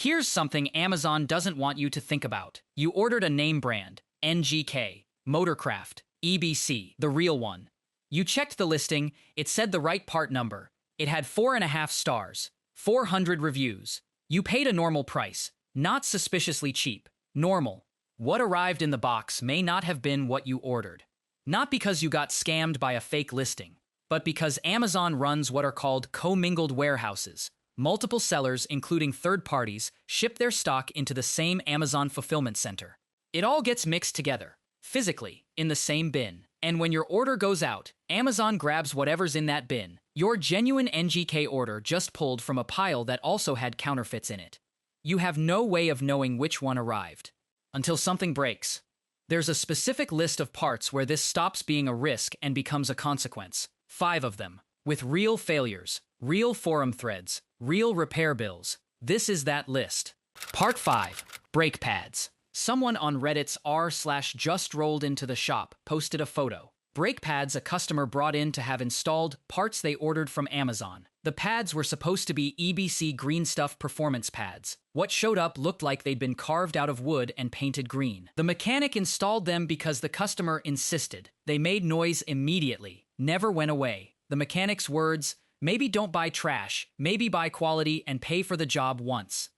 Here's something Amazon doesn't want you to think about. You ordered a name brand, NGK, Motorcraft, EBC, the real one. You checked the listing, it said the right part number. It had 4.5 stars, 400 reviews. You paid a normal price, not suspiciously cheap, normal. What arrived in the box may not have been what you ordered. Not because you got scammed by a fake listing, but because Amazon runs what are called co-mingled warehouses. Multiple sellers, including third parties, ship their stock into the same Amazon fulfillment center. It all gets mixed together, physically, in the same bin. And when your order goes out, Amazon grabs whatever's in that bin. Your genuine NGK order just pulled from a pile that also had counterfeits in it. You have no way of knowing which one arrived. Until something breaks. There's a specific list of parts where this stops being a risk and becomes a consequence. 5 of them. With real failures, real forum threads, real repair bills. This is that list. Part 5. Brake pads. Someone on Reddit's r/just rolled into the shop posted a photo. Brake pads a customer brought in to have installed, parts they ordered from Amazon. The pads were supposed to be EBC green stuff performance pads. What showed up looked like they'd been carved out of wood and painted green. The mechanic installed them because the customer insisted. They made noise immediately, never went away. The mechanic's words, maybe don't buy trash, maybe buy quality and pay for the job once.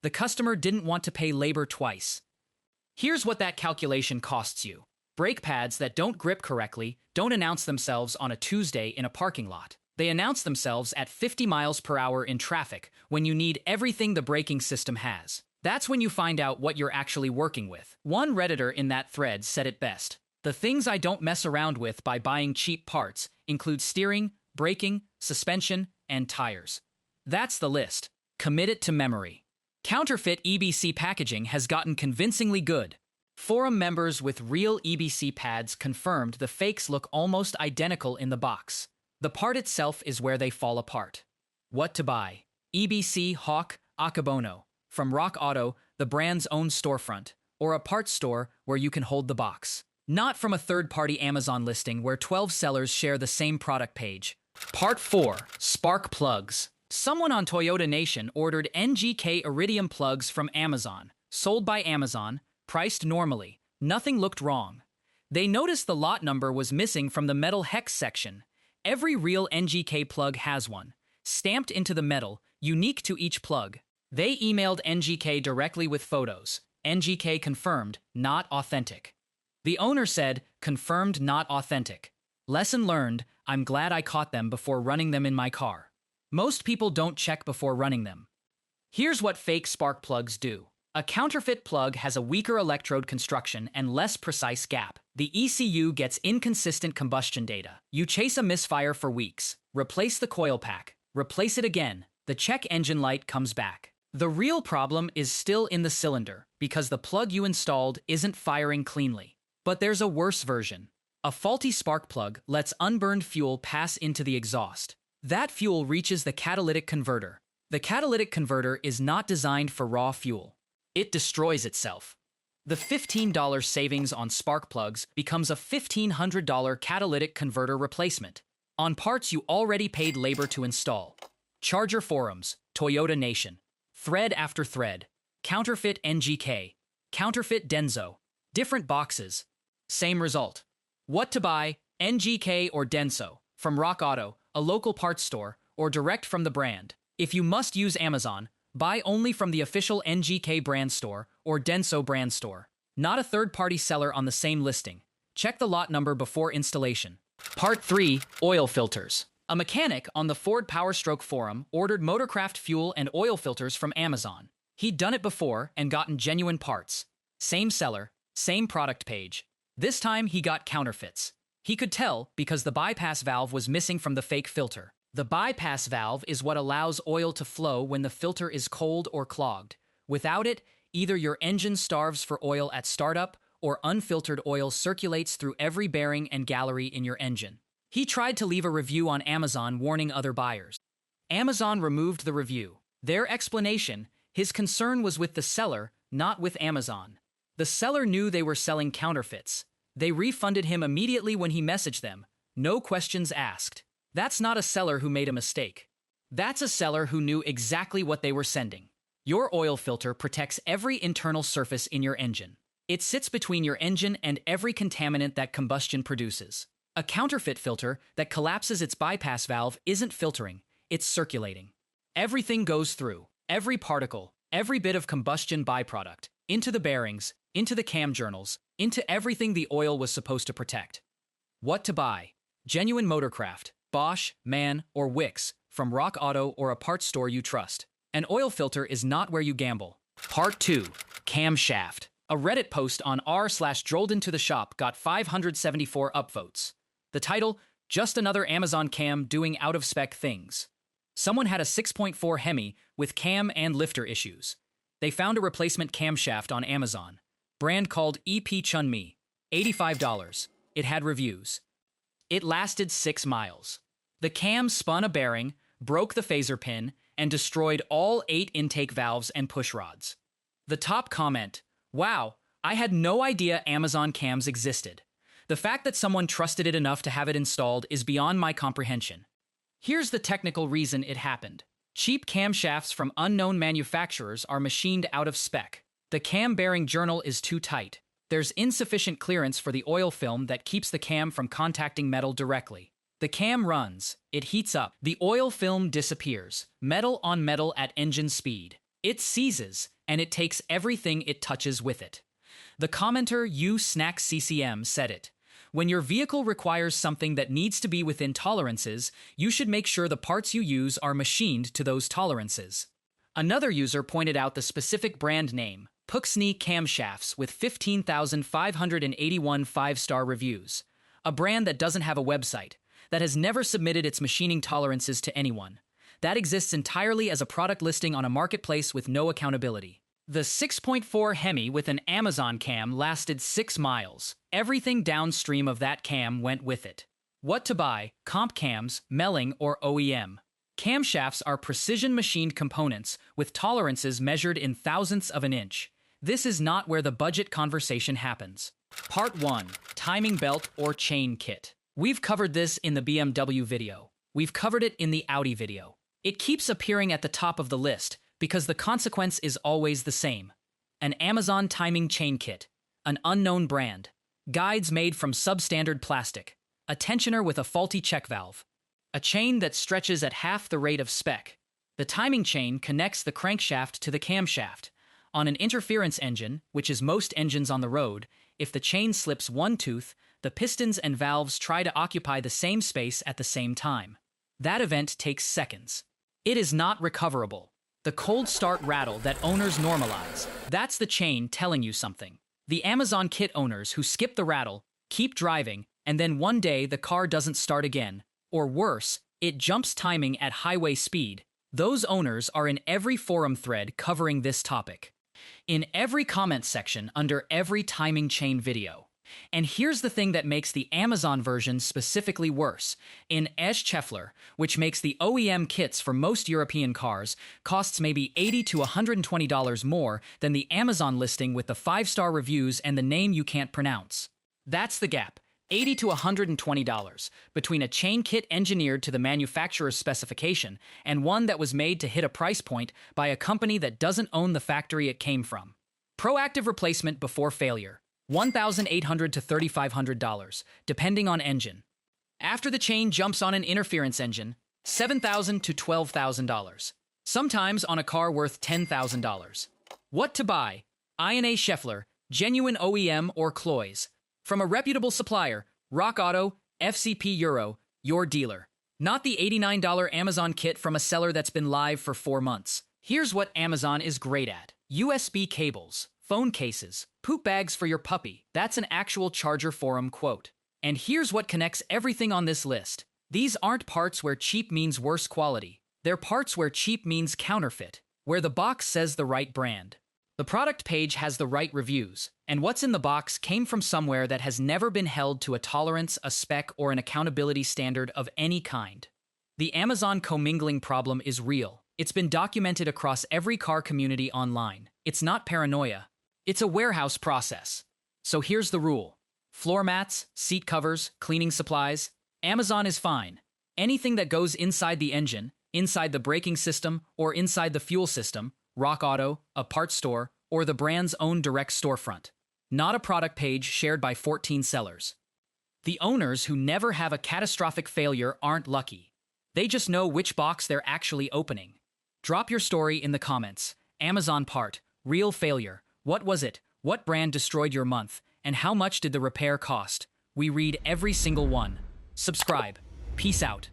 The customer didn't want to pay labor twice. Here's what that calculation costs you. Brake pads that don't grip correctly don't announce themselves on a Tuesday in a parking lot. They announce themselves at 50 miles per hour in traffic when you need everything the braking system has. That's when you find out what you're actually working with. One Redditor in that thread said it best. The things I don't mess around with by buying cheap parts include steering, braking, suspension, and tires. That's the list. Commit it to memory. Counterfeit EBC packaging has gotten convincingly good. Forum members with real EBC pads confirmed the fakes look almost identical in the box. The part itself is where they fall apart. What to buy? EBC Hawk Akabono from Rock Auto, the brand's own storefront, or a parts store where you can hold the box. Not from a third-party Amazon listing where 12 sellers share the same product page. Part 4. Spark plugs. Someone on Toyota Nation ordered NGK Iridium plugs from Amazon, sold by Amazon, priced normally. Nothing looked wrong. They noticed the lot number was missing from the metal hex section. Every real NGK plug has one, stamped into the metal, unique to each plug. They emailed NGK directly with photos. NGK confirmed, not authentic. The owner said, confirmed not authentic. Lesson learned, I'm glad I caught them before running them in my car. Most people don't check before running them. Here's what fake spark plugs do. A counterfeit plug has a weaker electrode construction and less precise gap. The ECU gets inconsistent combustion data. You chase a misfire for weeks, replace the coil pack, replace it again, the check engine light comes back. The real problem is still in the cylinder because the plug you installed isn't firing cleanly. But there's a worse version. A faulty spark plug lets unburned fuel pass into the exhaust. That fuel reaches the catalytic converter. The catalytic converter is not designed for raw fuel. It destroys itself. The $15 savings on spark plugs becomes a $1,500 catalytic converter replacement on parts you already paid labor to install. Charger forums, Toyota Nation, thread after thread, counterfeit NGK, counterfeit Denso, different boxes, same result. What to buy, NGK or Denso, from Rock Auto, a local parts store, or direct from the brand. If you must use Amazon, buy only from the official NGK brand store or Denso brand store, not a third-party seller on the same listing. Check the lot number before installation. Part 3. Oil filters. A mechanic on the Ford Powerstroke forum ordered Motorcraft fuel and oil filters from Amazon. He'd done it before and gotten genuine parts. Same seller, same product page. This time he got counterfeits. He could tell because the bypass valve was missing from the fake filter. The bypass valve is what allows oil to flow when the filter is cold or clogged. Without it, either your engine starves for oil at startup or unfiltered oil circulates through every bearing and gallery in your engine. He tried to leave a review on Amazon warning other buyers. Amazon removed the review. Their explanation, his concern was with the seller, not with Amazon. The seller knew they were selling counterfeits. They refunded him immediately when he messaged them. No questions asked. That's not a seller who made a mistake. That's a seller who knew exactly what they were sending. Your oil filter protects every internal surface in your engine. It sits between your engine and every contaminant that combustion produces. A counterfeit filter that collapses its bypass valve isn't filtering, it's circulating. Everything goes through, every particle, every bit of combustion byproduct, into the bearings, into the cam journals, into everything the oil was supposed to protect. What to buy? Genuine Motorcraft, Bosch, MAN, or Wix, from Rock Auto or a parts store you trust. An oil filter is not where you gamble. Part 2. Camshaft. A Reddit post on r/drolledintotheshop got 574 upvotes. The title, Just Another Amazon Cam Doing Out-of-Spec Things. Someone had a 6.4 Hemi with cam and lifter issues. They found a replacement camshaft on Amazon. Brand called EP Chunmi. $85. It had reviews. It lasted 6 miles. The cam spun a bearing, broke the phaser pin, and destroyed all 8 intake valves and push rods. The top comment, "Wow, I had no idea Amazon cams existed. The fact that someone trusted it enough to have it installed is beyond my comprehension." Here's the technical reason it happened. Cheap camshafts from unknown manufacturers are machined out of spec. The cam bearing journal is too tight. There's insufficient clearance for the oil film that keeps the cam from contacting metal directly. The cam runs, it heats up, the oil film disappears, metal on metal at engine speed. It seizes, and it takes everything it touches with it. The commenter USnackCCM said it. When your vehicle requires something that needs to be within tolerances, you should make sure the parts you use are machined to those tolerances. Another user pointed out the specific brand name, Puxney Camshafts, with 15,581 5-star reviews. A brand that doesn't have a website, that has never submitted its machining tolerances to anyone. That exists entirely as a product listing on a marketplace with no accountability. The 6.4 Hemi with an Amazon cam lasted 6 miles. Everything downstream of that cam went with it. What to buy? Comp cams, Melling, or OEM. Camshafts are precision-machined components with tolerances measured in thousandths of an inch. This is not where the budget conversation happens. Part 1. Timing belt or chain kit. We've covered this in the BMW video. We've covered it in the Audi video. It keeps appearing at the top of the list because the consequence is always the same. An Amazon timing chain kit. An unknown brand. Guides made from substandard plastic. A tensioner with a faulty check valve. A chain that stretches at half the rate of spec. The timing chain connects the crankshaft to the camshaft. On an interference engine, which is most engines on the road, if the chain slips one tooth, the pistons and valves try to occupy the same space at the same time. That event takes seconds. It is not recoverable. The cold start rattle that owners normalize. That's the chain telling you something. The Amazon kit owners who skip the rattle, keep driving, and then one day the car doesn't start again. Or worse, it jumps timing at highway speed. Those owners are in every forum thread covering this topic. In every comment section under every timing chain video. And here's the thing that makes the Amazon version specifically worse. In Scheffler, which makes the OEM kits for most European cars, costs maybe $80 to $120 more than the Amazon listing with the 5-star reviews and the name you can't pronounce. That's the gap. $80 to $120 between a chain kit engineered to the manufacturer's specification and one that was made to hit a price point by a company that doesn't own the factory it came from. Proactive replacement before failure. $1,800 to $3,500, depending on engine. After the chain jumps on an interference engine, $7,000 to $12,000. Sometimes on a car worth $10,000. What to buy? INA Scheffler, genuine OEM or Cloys. From a reputable supplier, Rock Auto, FCP Euro, your dealer. Not the $89 Amazon kit from a seller that's been live for 4 months. Here's what Amazon is great at. USB cables, phone cases, poop bags for your puppy. That's an actual Charger Forum quote. And here's what connects everything on this list. These aren't parts where cheap means worse quality. They're parts where cheap means counterfeit, where the box says the right brand. The product page has the right reviews, and what's in the box came from somewhere that has never been held to a tolerance, a spec, or an accountability standard of any kind. The Amazon co-mingling problem is real. It's been documented across every car community online. It's not paranoia. It's a warehouse process. So here's the rule. Floor mats, seat covers, cleaning supplies. Amazon is fine. Anything that goes inside the engine, inside the braking system, or inside the fuel system, Rock Auto, a parts store, or the brand's own direct storefront. Not a product page shared by 14 sellers. The owners who never have a catastrophic failure aren't lucky. They just know which box they're actually opening. Drop your story in the comments. Amazon part, real failure. What was it? What brand destroyed your month? And how much did the repair cost? We read every single one. Subscribe. Peace out.